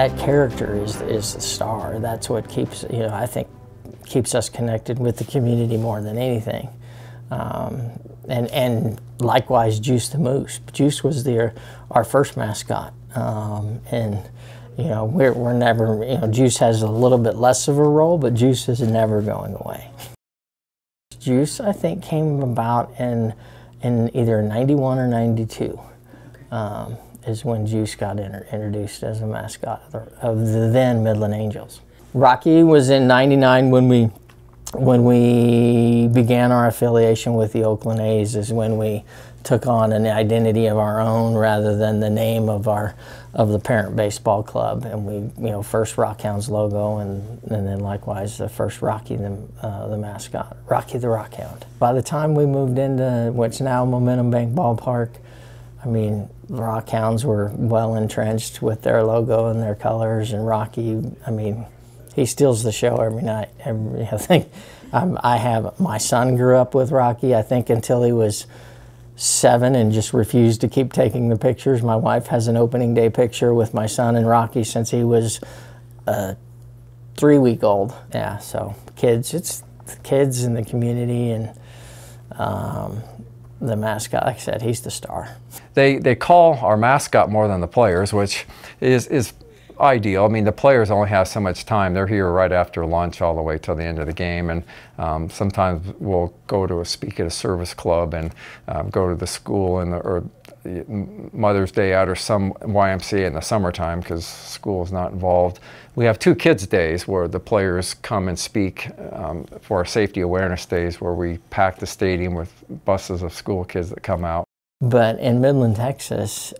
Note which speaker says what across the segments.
Speaker 1: that character is the star. That's what keeps, I think, keeps us connected with the community more than anything. And likewise, Juice the Moose. Juice was our first mascot, and we're never. Juice has a little bit less of a role, but Juice is never going away. Juice, I think, came about in either '91 or '92. Is when Juice got introduced as a mascot of the then Midland Angels. Rocky was in '99 when we began our affiliation with the Oakland A's, is when we took on an identity of our own rather than the name of the parent baseball club. And we, first Rockhounds logo, and then likewise the first Rocky, the mascot, Rocky the Rockhound. By the time we moved into what's now Momentum Bank Ballpark, I mean, the Rockhounds were well entrenched with their logo and their colors, and Rocky, I mean, he steals the show every night. I think my son grew up with Rocky, I think, until he was 7 and just refused to keep taking the pictures. My wife has an opening day picture with my son and Rocky since he was 3-week-old. Yeah, so kids, it's the kids in the community, and the mascot, like I said, he's the star.
Speaker 2: They call our mascot more than the players, which is ideal. I mean, the players only have so much time. They're here right after lunch all the way till the end of the game, and sometimes we'll go to speak at a service club and go to the school or Mother's Day out or some YMCA in the summertime because school is not involved. We have 2 kids' days where the players come and speak for our safety awareness days, where we pack the stadium with buses of school kids that come out. But
Speaker 1: in Midland, Texas,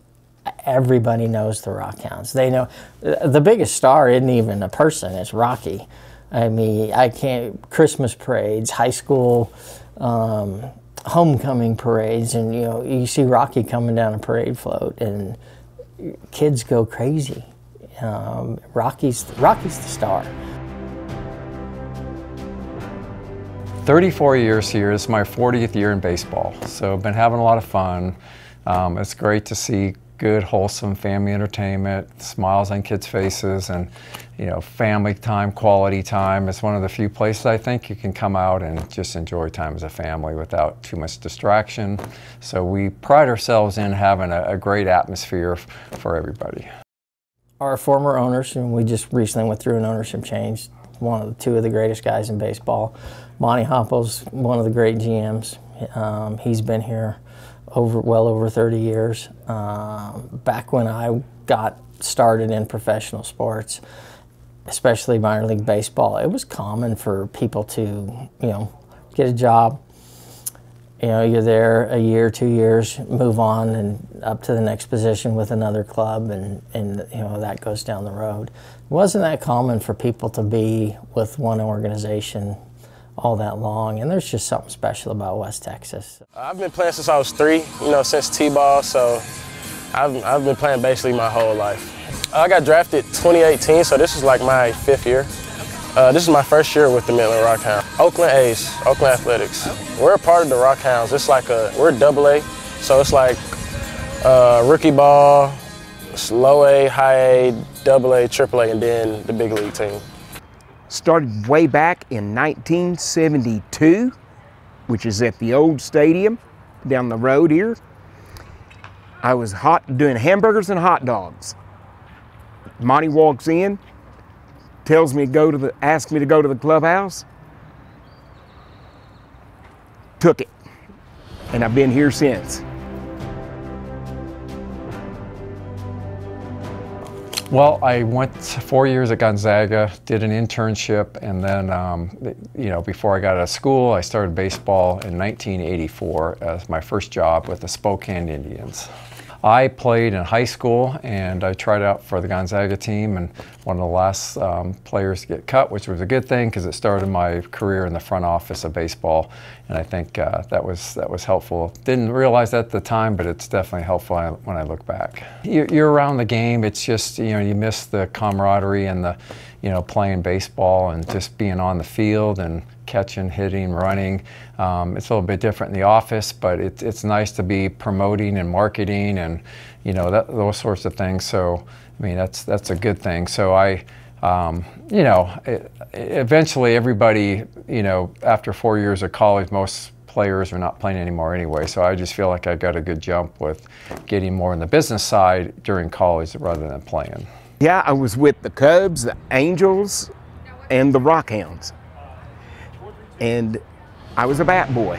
Speaker 1: everybody knows the Rockhounds. They know the biggest star isn't even a person, it's Rocky. I mean, Christmas parades, high school homecoming parades, and you see Rocky coming down a parade float and kids go crazy. Rocky's the star.
Speaker 2: 34 years here. This is my 40th year in baseball, so I've been having a lot of fun. It's great to see good, wholesome family entertainment, smiles on kids' faces, and family time, quality time. It's one of the few places I think you can come out and just enjoy time as a family without too much distraction. So we pride ourselves in having a great atmosphere for everybody. Our former owners, and we just recently went through an ownership change, two of the greatest guys in baseball. Monty Hopple's one of the great GMs. He's been here well over 30 years. Back when I got started in professional sports, especially minor league baseball, it was common for people to, get a job. You're there a year, 2 years, move on and up to the next position with another club, and that goes down the road. It wasn't that common for people to be with one organization all that long, and there's just something special about West Texas.
Speaker 3: I've been playing since I was 3, since T-ball, so I've been playing basically my whole life. I got drafted 2018, so this is like my 5th year. This is my first year with the Midland Rockhounds. Oakland A's, Oakland Athletics. We're a part of the Rockhounds. It's like we're AA, so it's like rookie ball, low A, high A, AA, AAA, and then the big league team.
Speaker 4: Started way back in 1972, which is at the old stadium down the road here. I was doing hamburgers and hot dogs. Monty walks in, tells me asks me to go to the clubhouse. Took it, and I've been here since.
Speaker 2: Well, I went 4 years at Gonzaga, did an internship, and then, before I got out of school, I started baseball in 1984 as my first job with the Spokane Indians. I played in high school, and I tried out for the Gonzaga team, and one of the last players to get cut, which was a good thing because it started my career in the front office of baseball, and I think that was helpful. Didn't realize that at the time, but it's definitely helpful when I look back. You're around the game. It's just you miss the camaraderie and playing baseball and just being on the field and catching, hitting, running. It's a little bit different in the office, but it's nice to be promoting and marketing and those sorts of things. So I mean, that's a good thing. So eventually everybody, after 4 years of college, most players are not playing anymore anyway. So I just feel like I got a good jump with getting more on the business side during college rather than playing.
Speaker 4: Yeah, I was with the Cubs, the Angels, and the Rockhounds. And I was a bat boy.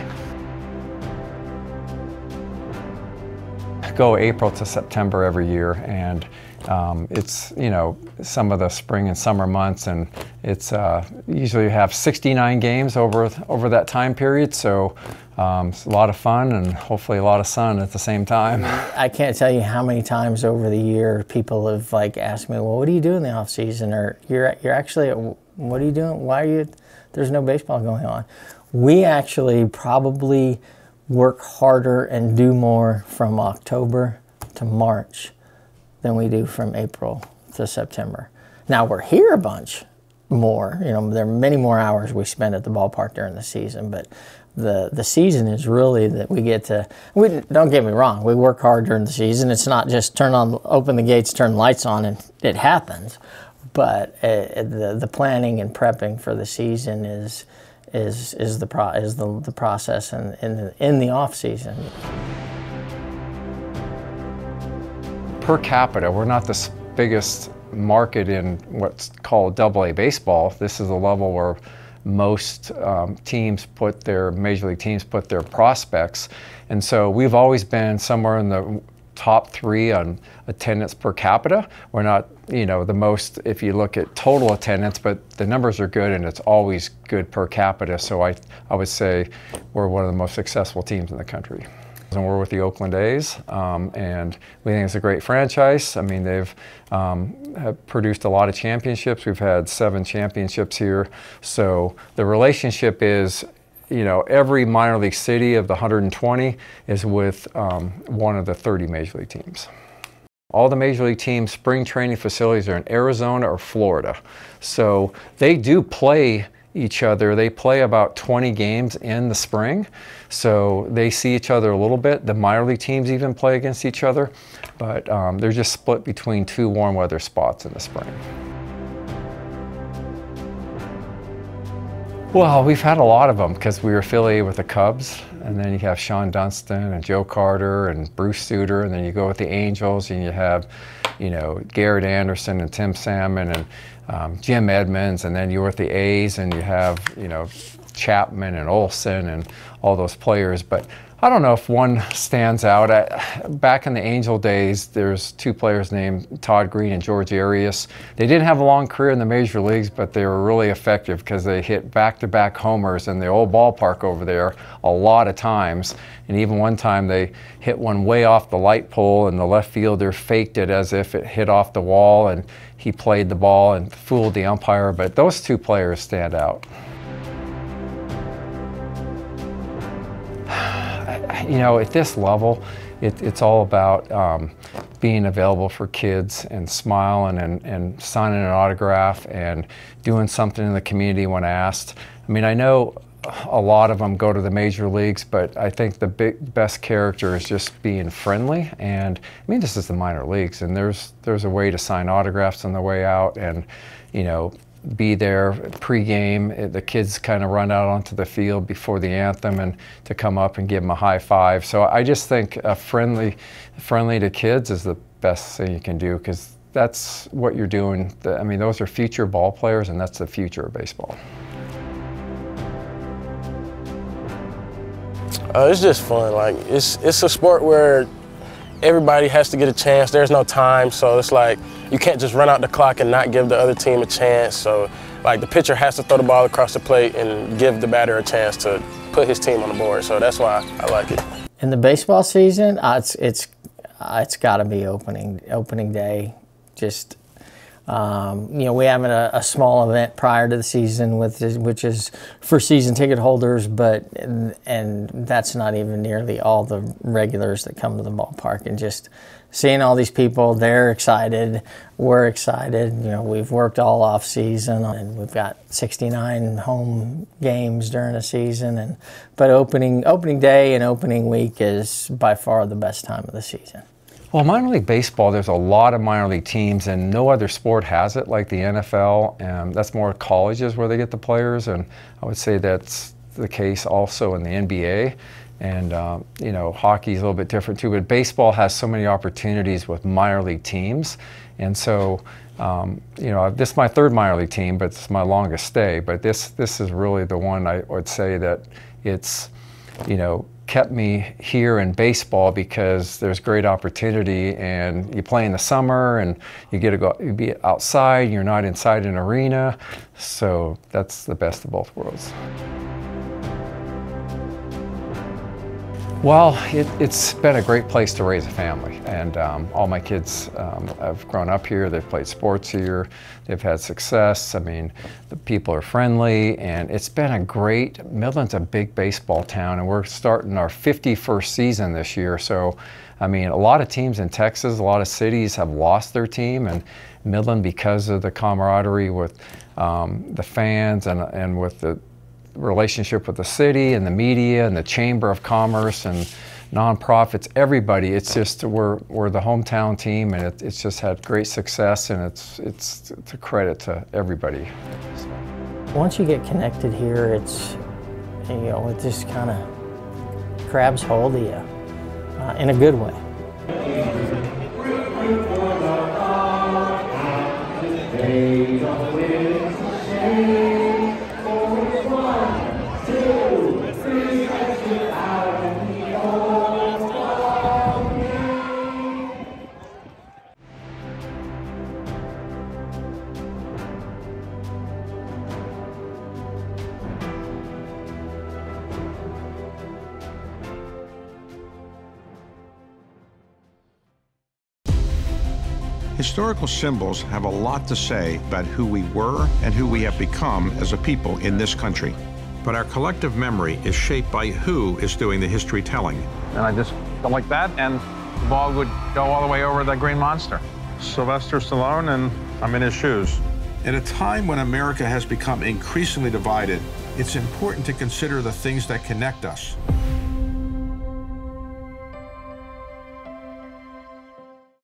Speaker 2: I go April to September every year, and it's some of the spring and summer months, and it's usually have 69 games over that time period. So it's a lot of fun and hopefully a lot of sun at the same time.
Speaker 1: I can't tell you how many times over the year people have asked me, well, what do you do in the off season? Or you're actually, what are you doing? Why are you? There's no baseball going on. We actually probably work harder and do more from October to March than we do from April to September. Now we're here a bunch more. There are many more hours we spend at the ballpark during the season, but the season is really that we get to, don't get me wrong, we work hard during the season. It's not just open the gates, turn the lights on, and it happens. But the planning and prepping for the season is the process in the off season.
Speaker 2: Per capita, we're not the biggest market in what's called AA baseball. This is a level where most major league teams put their prospects, and so we've always been somewhere in the top 3 on attendance per capita. We're not, the most if you look at total attendance, but the numbers are good and it's always good per capita. So I would say we're one of the most successful teams in the country. And we're with the Oakland A's, and we think it's a great franchise. I mean, they've have produced a lot of championships. We've had 7 championships here. So the relationship is, every minor league city of the 120 is with one of the 30 major league teams. All the major league teams' spring training facilities are in Arizona or Florida. So they do play each other. They play about 20 games in the spring. So they see each other a little bit. The minor league teams even play against each other, but they're just split between 2 warm weather spots in the spring. Well, we've had a lot of them because we were affiliated with the Cubs, and then you have Sean Dunston and Joe Carter and Bruce Sutter, and then you go with the Angels and you have, Garrett Anderson and Tim Salmon and Jim Edmonds, and then you're with the A's and you have, Chapman and Olson and all those players. But I don't know if one stands out. Back in the Angel days, there's 2 players named Todd Green and George Arias. They didn't have a long career in the major leagues, but they were really effective because they hit back-to-back homers in the old ballpark over there a lot of times. And even one time they hit one way off the light pole and the left fielder faked it as if it hit off the wall, and he played the ball and fooled the umpire. But those 2 players stand out. At this level, it's all about being available for kids and smiling and signing an autograph and doing something in the community when asked. I mean, I know a lot of them go to the major leagues, but I think the best character is just being friendly. And I mean, this is the minor leagues, and there's a way to sign autographs on the way out, and be there pre-game. The kids kind of run out onto the field before the anthem and to come up and give them a high five. So I just think friendly to kids is the best thing you can do, because that's what you're doing. I mean, those are future ball players, and that's the future of baseball.
Speaker 3: It's just fun. It's a sport where everybody has to get a chance. There's no time, so it's you can't just run out the clock and not give the other team a chance. So the pitcher has to throw the ball across the plate and give the batter a chance to put his team on the board. So that's why I like it.
Speaker 1: In the baseball season, it's got to be opening day. Just we have a small event prior to the season which is for season ticket holders, and that's not even nearly all the regulars that come to the ballpark. And just seeing all these people, they're excited, we're excited. You know, we've worked all off season, and we've got 69 home games during the season. But opening day and opening week is by far the best time of the season.
Speaker 2: Well, minor league baseball, there's a lot of minor league teams, and no other sport has it like the NFL, and that's more colleges where they get the players, and I would say that's the case also in the NBA. And you know, hockey is a little bit different too, but baseball has so many opportunities with minor league teams. And so, you know, this is my third minor league team, but it's my longest stay. But this is really the one I would say that it's, you know, kept me here in baseball because there's great opportunity, and you play in the summer and you get to go you be outside, you're not inside an arena. So that's the best of both worlds. Well, it's been a great place to raise a family, and all my kids have grown up here. They've played sports here. They've had success. I mean, the people are friendly, and it's been a great, Midland's a big baseball town, and we're starting our 51st season this year. So, I mean, a lot of teams in Texas, a lot of cities have lost their team, and Midland, because of the camaraderie with the fans and with the relationship with the city and the media and the Chamber of Commerce and nonprofits, everybody, it's just we're the hometown team, and it's just had great success, and it's a credit to everybody.
Speaker 1: Once you get connected here, it's, you know, it just kind of grabs hold of you in a good way.
Speaker 5: Historical symbols have a lot to say about who we were and who we have become as a people in this country. But our collective memory is shaped by who is doing the history telling.
Speaker 6: And I just go like that, and the ball would go all the way over the green monster. Sylvester Stallone, and I'm in his shoes.
Speaker 5: At a time when America has become increasingly divided, it's important to consider the things that connect us.